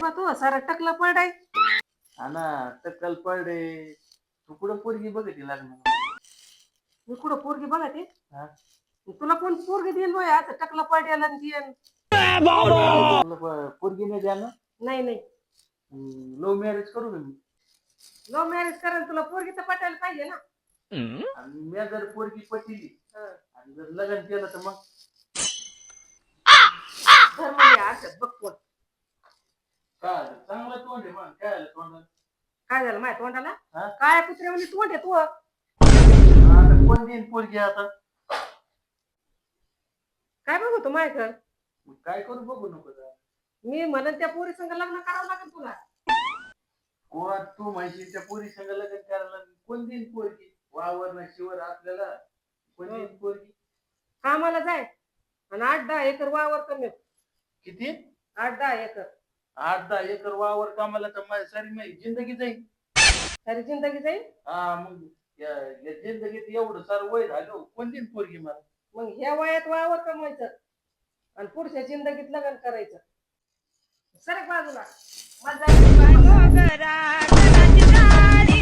बा तू सारा टकला पडाय. हा ना टक्कल पडे. तू कुठं पोरगी बघती लग्न? मी कुठं पोरगी बघा ते हा? तुला कोण पोरगी देईन बाय आता टकला पडायला देईन. पोरगी नाही द्या ना. नाही नाही लव्ह मॅरेज करू का मी? लव्ह मॅरेज करायला तुला पोरगी तर पटायला पाहिजे ना. आणि मी जर पोरगी पटली आणि जर लग्न केलं तर मग धर्म मी असत बघ कोण काय झालं? चांगलं तोंड आहे मग काय झालं तोंडाला? काय झालं माझ्या तोंडाला हा? काय कुत्र्यावानी तोंड आहे तू. आता कोण देईन पोरगी आता? काय बघू तू माझ्याकडं मग काय करू बघू नको जरा. मी म्हणत त्या पोरी संग लग्न करावं लागेल तुला. कोण तू माहिती त्या पोरी संग लग्न करायला कोण देईन पोरगी? वावर ना शिवर आपल्याला कोण देईन पोरगी? कामाला जाय आणि 8-10 एकर वावर कमी किती? 8-10 एकर 8-10 एकर वावर कामाला तर माझी सारी माझी जिंदगी जाईल. सारी जिंदगी जाईल. हा मग या जिंदगीत एवढं सारं वय झालं कोण देईन पोरगी मला? मग ह्या वयात वावर कमवायचं आणि पुढच्या जिंदगीत लग्न करायचं. सरक बाजूला मोगरा गणाची टाळी